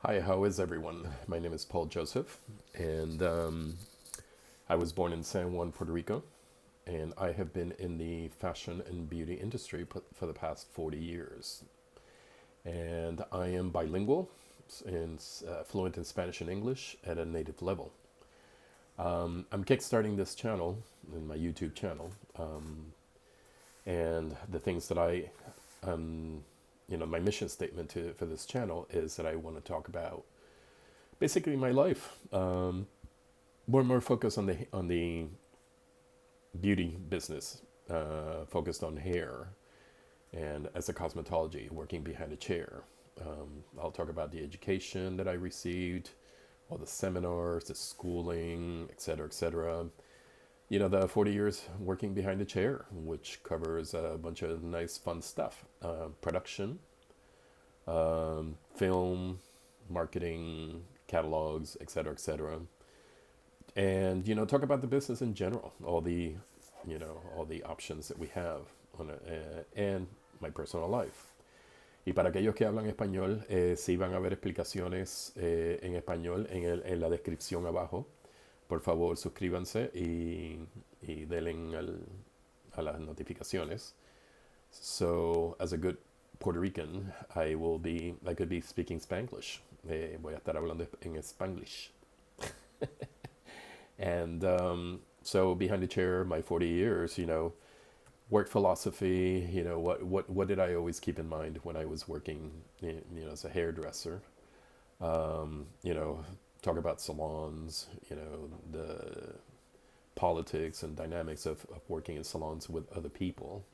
Hi, how is everyone? My name is Paul Joseph, and I was born in San Juan, Puerto Rico, and I have been in the fashion and beauty industry for the past 40 years. And I am bilingual and fluent in Spanish and English at a native level. I'm kickstarting this channel, in my YouTube channel, and the things that um, my mission statement for this channel is that I want to talk about basically my life. More and more focused on the beauty business, focused on hair, and as a cosmetology, working behind a chair. I'll talk about the education that I received, all the seminars, the schooling, etc., etc. The 40 years working behind a chair, which covers a bunch of nice, fun stuff: production, film, marketing, catalogs, etc., etc. And talk about the business in general, all the options that we have on it, and my personal life. Y para aquellos que hablan español, sí van a ver explicaciones en español en la descripción abajo. Por favor, suscríbanse y denle a las notificaciones. So, as a good Puerto Rican, I could be speaking Spanglish. Voy a estar hablando en Spanglish. And so behind the chair, my 40 years, work philosophy, what did I always keep in mind when I was working, as a hairdresser? You know, talk about salons, the politics and dynamics of working in salons with other people.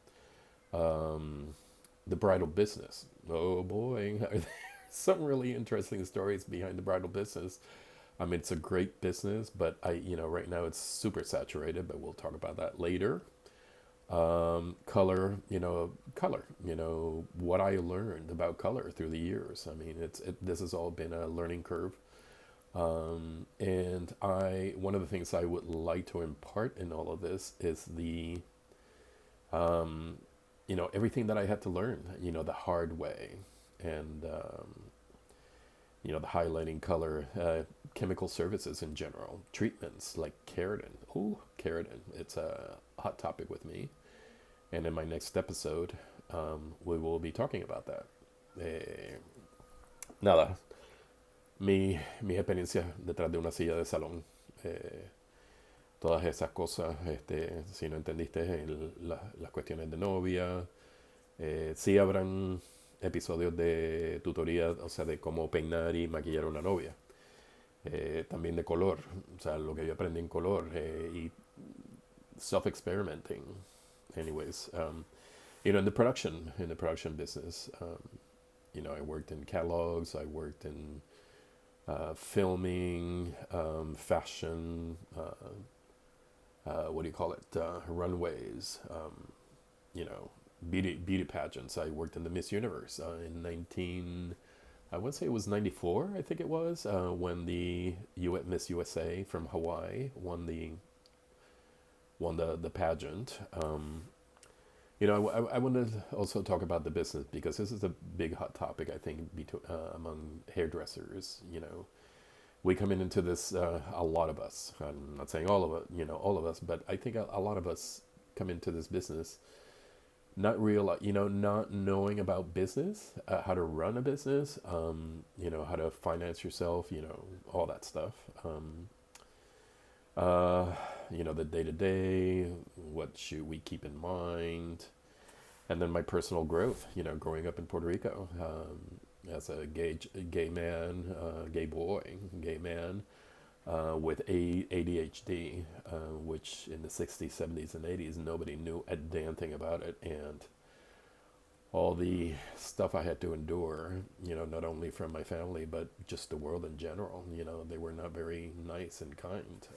The bridal business. Oh boy, some really interesting stories behind the bridal business. I mean, it's a great business, but right now it's super saturated, but we'll talk about that later. Color, what I learned about color through the years. I mean, this has all been a learning curve. And one of the things I would like to impart in all of this is everything that I had to learn, the hard way. And, the highlighting color, chemical services in general, treatments like keratin. Ooh, keratin. It's a hot topic with me. And in my next episode, we will be talking about that. Eh, Nada, mi experiencia detrás de una silla de salón. eh, Todas esas cosas, si no entendiste las cuestiones de novia, sí habrán episodios de tutoría, o sea, de cómo peinar y maquillar a una novia. También de color, o sea, lo que yo aprendí en color y self-experimenting. Anyways, in the production business, I worked in catalogs, I worked in filming, fashion, what do you call it, runways, you know, beauty pageants. I worked in the Miss Universe in 19, I would say it was 94, I think it was, when the Miss USA from Hawaii won the pageant. I want to also talk about the business because this is a big hot topic, I think, among hairdressers. We come into this, a lot of us. I'm not saying all of it, all of us, but I think a lot of us come into this business not knowing about business, how to run a business, how to finance yourself, all that stuff. Uh, the day to day, what should we keep in mind, and then my personal growth. Growing up in Puerto Rico, as a gay man, gay man, with ADHD, which in the 60s, 70s, and 80s, nobody knew a damn thing about it. And all the stuff I had to endure, not only from my family, but just the world in general, they were not very nice and kind.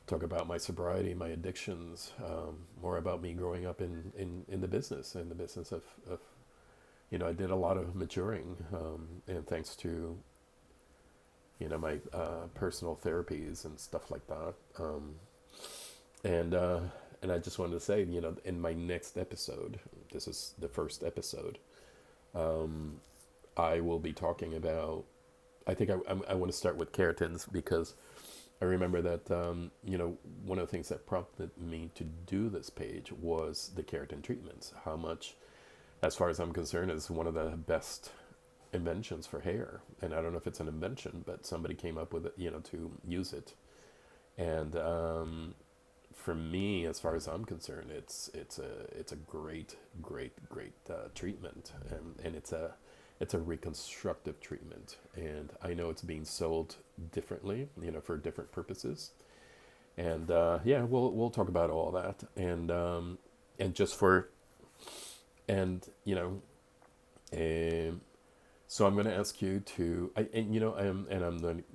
Talk about my sobriety, my addictions, more about me growing up in the business of I did a lot of maturing, and thanks to my personal therapies and stuff like that. And and I just wanted to say, in my next episode, this is the first episode. I will be talking about. I think I want to start with keratins because I remember that one of the things that prompted me to do this page was the keratin treatments. How much, as far as I'm concerned, is one of the best inventions for hair. And I don't know if it's an invention, but somebody came up with it, to use it. And for me, as far as I'm concerned, it's a great treatment, and it's a reconstructive treatment. And I know it's being sold differently, for different purposes. And yeah, we'll talk about all that. And just for and um, so I'm going to ask you to, I'm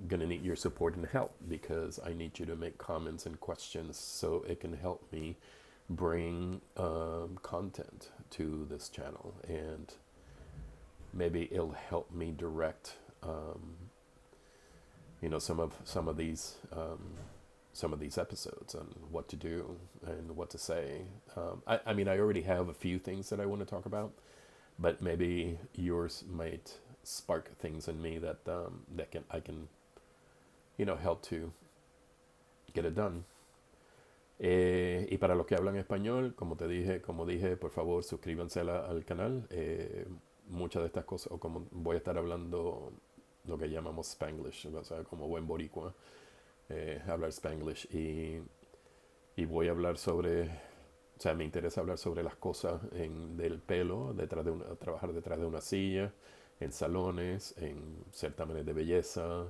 going to need your support and help, because I need you to make comments and questions so it can help me bring content to this channel, and maybe it'll help me direct, some of these episodes and what to do and what to say. I mean, I already have a few things that I want to talk about, but maybe yours might spark things in me that I can help to get it done. Y para los que hablan español, como dije, por favor suscríbanse al canal. Muchas de estas cosas, o como voy a estar hablando lo que llamamos Spanglish, o sea, como buen boricua, hablar Spanglish, y voy a hablar sobre, o sea, me interesa hablar sobre las cosas del pelo, trabajar detrás de una silla, en salones, en certámenes de belleza,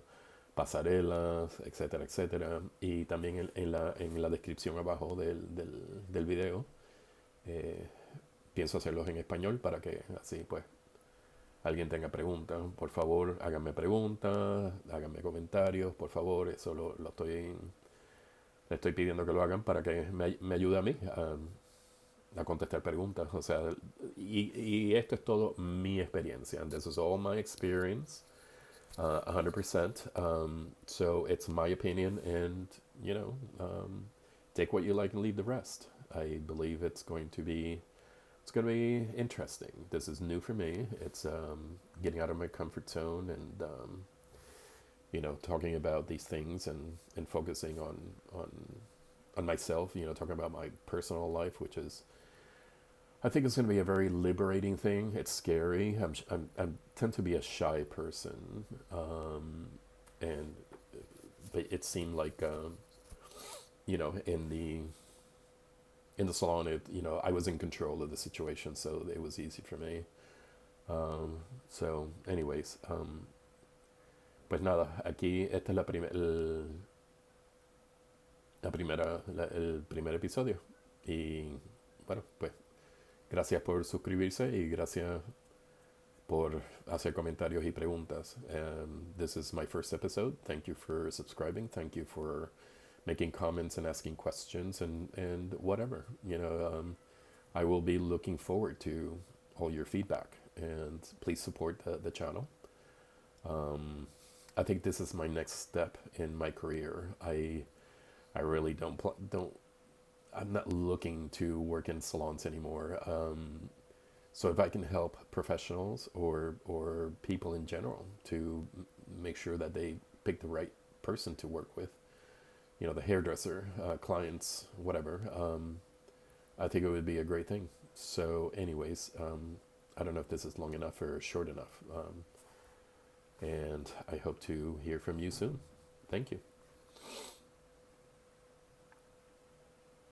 pasarelas, etcétera, etcétera. Y también en la descripción abajo del video, pienso hacerlos en español para que así pues alguien tenga preguntas. Por favor, háganme preguntas, háganme comentarios, por favor. Eso le estoy pidiendo que lo hagan para que me ayude a mí a contestar preguntas. O sea, y esto es todo mi experiencia. And this is all my experience, 100%. So it's my opinion, and take what you like and leave the rest. I believe it's going to be interesting. This is new for me. It's getting out of my comfort zone, and talking about these things, and focusing on myself. Talking about my personal life, which is, I think it's going to be a very liberating thing. It's scary. I tend to be a shy person, and but it seemed like in the salon, I was in control of the situation, so it was easy for me. So, anyways, pues nada, aquí esta es el primer episodio, y bueno, pues gracias por suscribirse y gracias por hacer comentarios y preguntas. This is my first episode. Thank you for subscribing. Thank you for making comments and asking questions, and whatever. I will be looking forward to all your feedback, and please support the channel. I think this is my next step in my career. I really don't I'm not looking to work in salons anymore. So if I can help professionals or people in general to make sure that they pick the right person to work with, the hairdresser, clients, whatever, I think it would be a great thing. So anyways, I don't know if this is long enough or short enough, and I hope to hear from you soon. Thank you.